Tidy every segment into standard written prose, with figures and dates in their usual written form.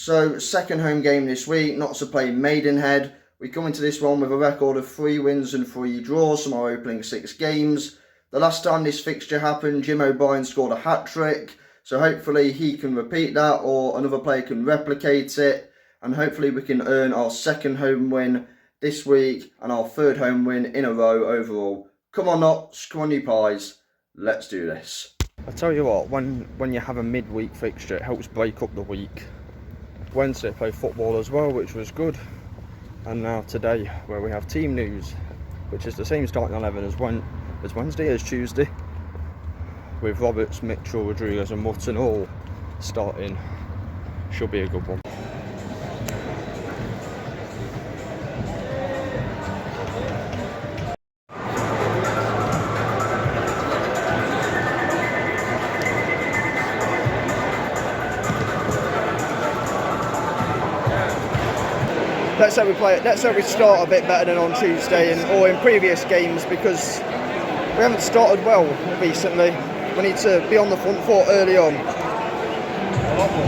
So, second home game this week, Notts are playing Maidenhead. We come into this one with a record of 3 wins and 3 draws from our opening 6 games. The last time this fixture happened, Jim O'Brien scored a hat-trick, so hopefully he can repeat that or another player can replicate it, and hopefully we can earn our second home win this week and our third home win in a row overall. Come on Notts, come on you pies, let's do this. I tell you what, when you have a midweek fixture, it helps break up the week. Wednesday I played football as well, which was good, and now today where we have team news, which is the same starting 11 as Wednesday as Tuesday, with Roberts, Mitchell, Rodriguez and Mutton all starting. Should be a good one. Let's hope we start a bit better than on Tuesday or in previous games, because we haven't started well recently. We need to be on the front foot early on.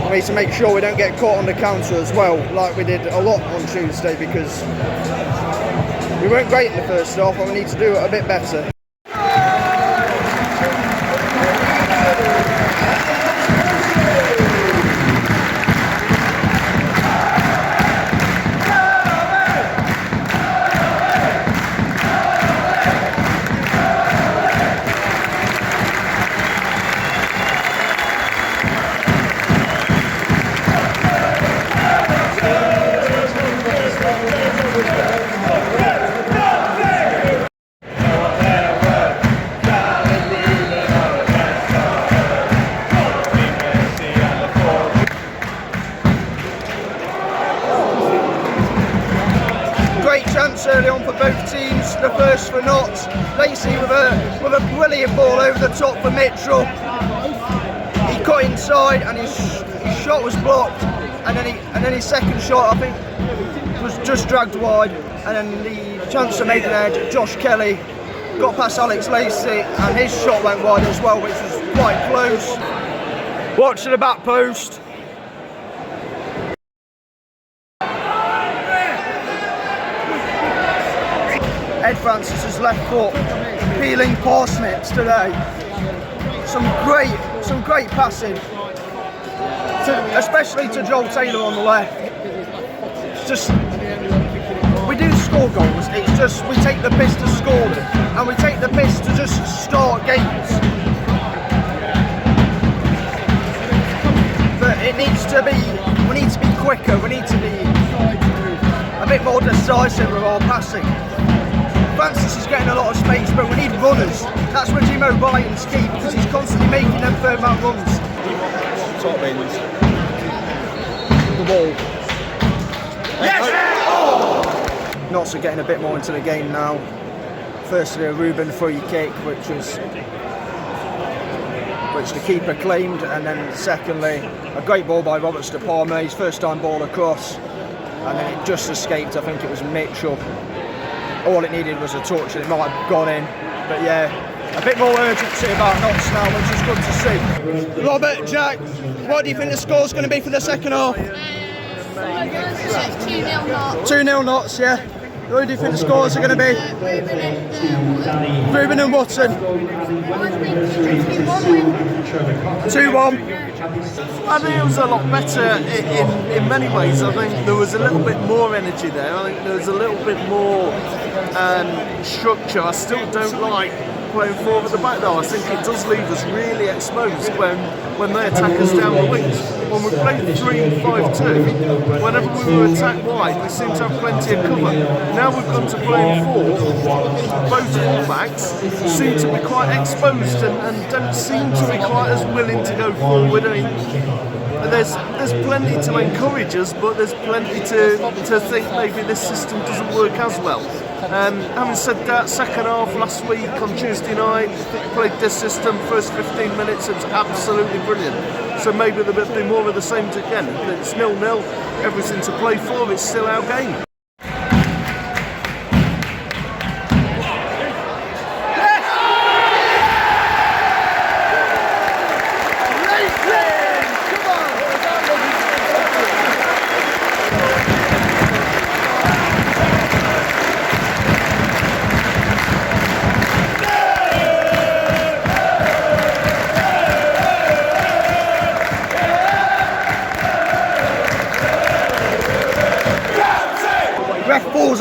We need to make sure we don't get caught on the counter as well, like we did a lot on Tuesday, because we weren't great in the first half and we need to do it a bit better. Early on for both teams. The first for Notts, Lacey with a brilliant ball over the top for Mitchell. He cut inside and his shot was blocked, and then his second shot I think was just dragged wide, and then the chance for Maidenhead, Josh Kelly got past Alex Lacey and his shot went wide as well, which was quite close. Watch to the back post. Ed Francis's left foot peeling parsnips today. Some great passing, especially to Joel Taylor on the left. It's just, we do score goals, it's just we take the piss to score them, and we take the piss to just start games. But it needs to be, we need to be quicker, we need to be a bit more decisive with our passing. Francis is getting a lot of space, but we need runners. That's where Jim O'Brien's key, because he's constantly making them third man runs. Top ends. The ball. Yes! Oh! Notts are getting a bit more into the game now. Firstly, a Ruben free kick, which the keeper claimed, and then secondly, a great ball by Roberts to Palmer, his first time ball across, and then it just escaped. I think it was Mitchell. All it needed was a touch and it might have gone in. But yeah, a bit more urgency about Notts now, which is good to see. Robert, Jack, what do you think the score's going to be for the second half? 2-0 Notts. 2-0 Notts, yeah. Who do you think the scores are going to be? Ruben and Mutton. 2-1. I think it was a lot better in many ways. I think there was a little bit more energy there. I think there was a little bit more structure. I still don't like playing forward at the back though. I think it does leave us really exposed when they attack us down the wings. When we played 3-5-2, whenever we were attacked wide, we seemed to have plenty of cover. Now we've gone to playing 4, both fullbacks seem to be quite exposed and don't seem to be quite as willing to go forward. I mean, there's plenty to encourage us, but there's plenty to think maybe this system doesn't work as well. Having said that, second half last week on Tuesday night, played this system, first 15 minutes, it was absolutely brilliant. So maybe there'll be more of the same again. It's 0-0, everything to play for, it's still our game.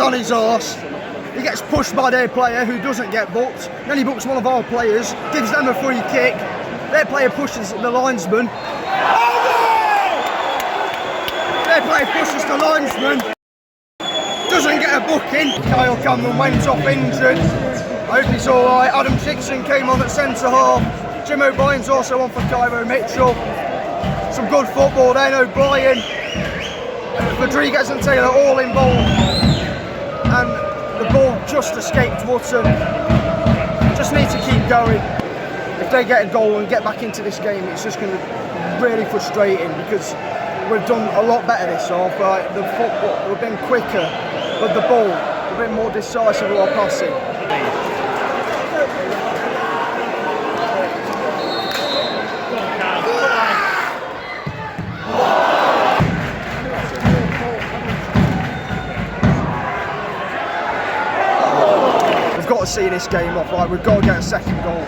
on his arse. He gets pushed by their player who doesn't get booked. Then he books one of our players, gives them a free kick. Their player pushes the linesman. Their player pushes the linesman. Doesn't get a booking. Kyle Cameron went off injured. I hope he's alright. Adam Dixon came on at centre half. Jim O'Brien's also on for Cairo Mitchell. Some good football then. O'Brien, Rodriguez and Taylor all involved. And the ball just escaped Wootton. Just need to keep going. If they get a goal and get back into this game, it's just going to be really frustrating because we've done a lot better this half. Right? The football, we've been quicker with the ball, we've been more decisive with our passing. We've got to see this game off, right? We've got to get a second goal.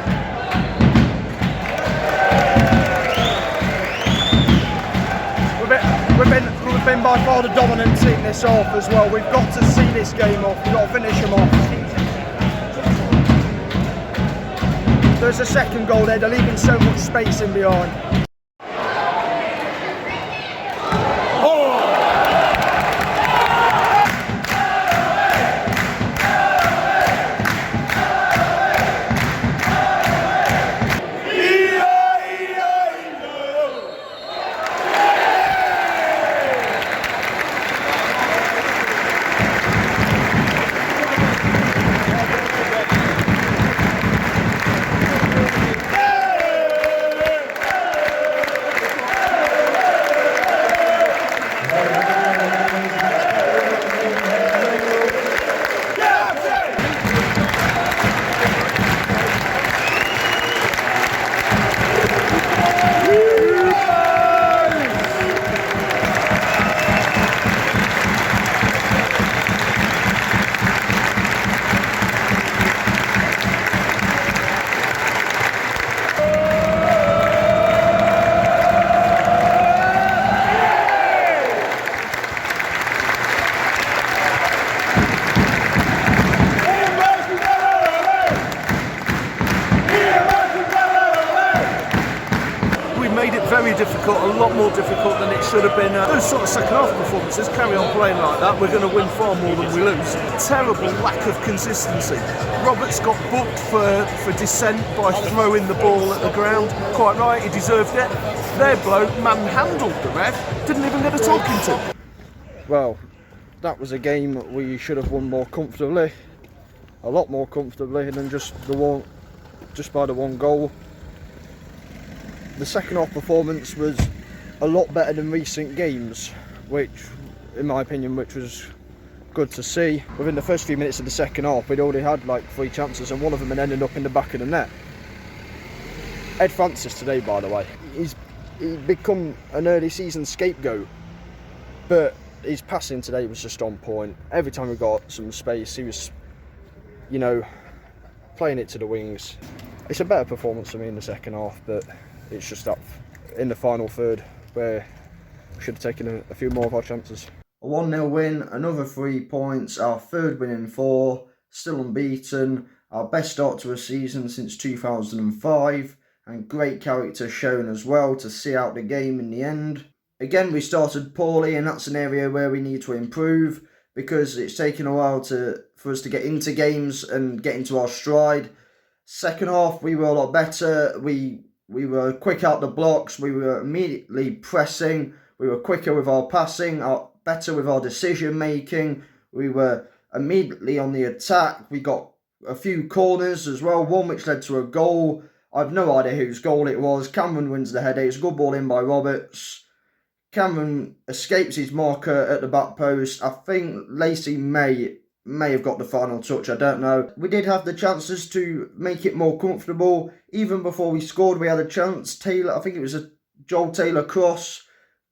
We've been by far the dominant team this half as well. We've got to see this game off. We've got to finish them off. There's a second goal there. They're leaving so much space in behind. Very difficult, a lot more difficult than it should have been. Those sort of second half performances, carry on playing like that, we're going to win far more than we lose. Terrible lack of consistency. Roberts got booked for dissent by throwing the ball at the ground. Quite right, he deserved it. Their bloke manhandled the ref, didn't even get a talking to. Well, that was a game we should have won more comfortably. A lot more comfortably than just by the one goal. The second half performance was a lot better than recent games, which, in my opinion, was good to see. Within the first few minutes of the second half, we'd already had like 3 chances, and one of them had ended up in the back of the net. Ed Francis today, by the way, he's become an early season scapegoat, but his passing today was just on point. Every time we got some space, he was, playing it to the wings. It's a better performance for me in the second half, but it's just that in the final third where we should have taken a few more of our chances. A 1-0 win, another 3 points, our third win in 4, still unbeaten, our best start to a season since 2005, and great character shown as well to see out the game in the end. Again, we started poorly, and that's an area where we need to improve because it's taken a while for us to get into games and get into our stride. Second half, we were a lot better. We were quick out the blocks, we were immediately pressing, we were quicker with our passing, better with our decision making, we were immediately on the attack. We got a few corners as well, one which led to a goal. I've no idea whose goal it was. Cameron wins the header. It's a good ball in by Roberts. Cameron escapes his marker at the back post. I think Lacey may have got the final touch, I don't know. We did have the chances to make it more comfortable. Even before we scored, we had a chance. Taylor, I think it was a Joel Taylor cross.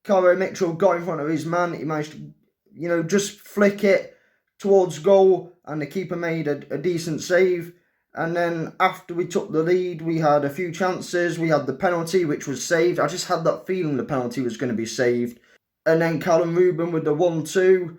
Cairo Mitchell got in front of his man. He managed to, just flick it towards goal, and the keeper made a decent save. And then after we took the lead, we had a few chances. We had the penalty, which was saved. I just had that feeling the penalty was going to be saved. And then Callum Rubin with the 1-2.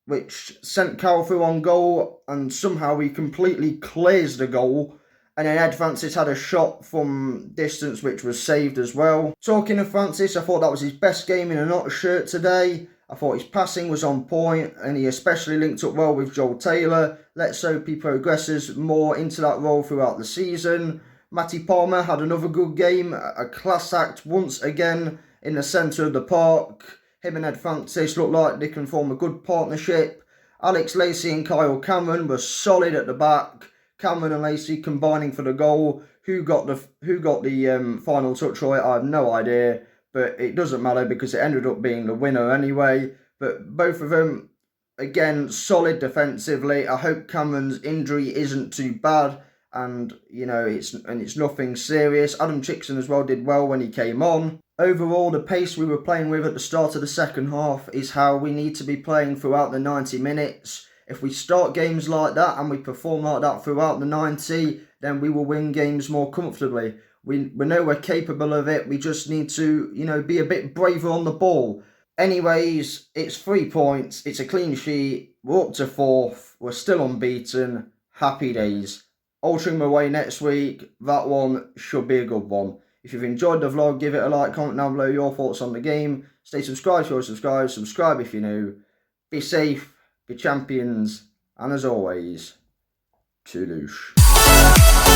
which sent Carroll through on goal, and somehow he completely clears the goal. And then Ed Francis had a shot from distance which was saved as well. Talking of Francis, I thought that was his best game in a Notts shirt today. I thought his passing was on point, and he especially linked up well with Joel Taylor. Let's hope he progresses more into that role throughout the season. Matty Palmer had another good game, a class act once again in the centre of the park. Him and Ed Francis look like they can form a good partnership. Alex Lacey and Kyle Cameron were solid at the back. Cameron and Lacey combining for the goal. Who got the final touch on it? I have no idea, but it doesn't matter because it ended up being the winner anyway. But both of them, again, solid defensively. I hope Cameron's injury isn't too bad, and it's nothing serious. Adam Chickson as well did well when he came on. Overall, the pace we were playing with at the start of the second half is how we need to be playing throughout the 90 minutes. If we start games like that and we perform like that throughout the 90, then we will win games more comfortably. We know we're capable of it. We just need to, be a bit braver on the ball. Anyways, it's 3 points. It's a clean sheet. We're up to 4th. We're still unbeaten. Happy days. Altrincham away next week. That one should be a good one. If you've enjoyed the vlog, give it a like, comment down below your thoughts on the game. Stay subscribed if you're subscribed. Subscribe if you're new. Be safe. Be champions, and as always, toodaloosh.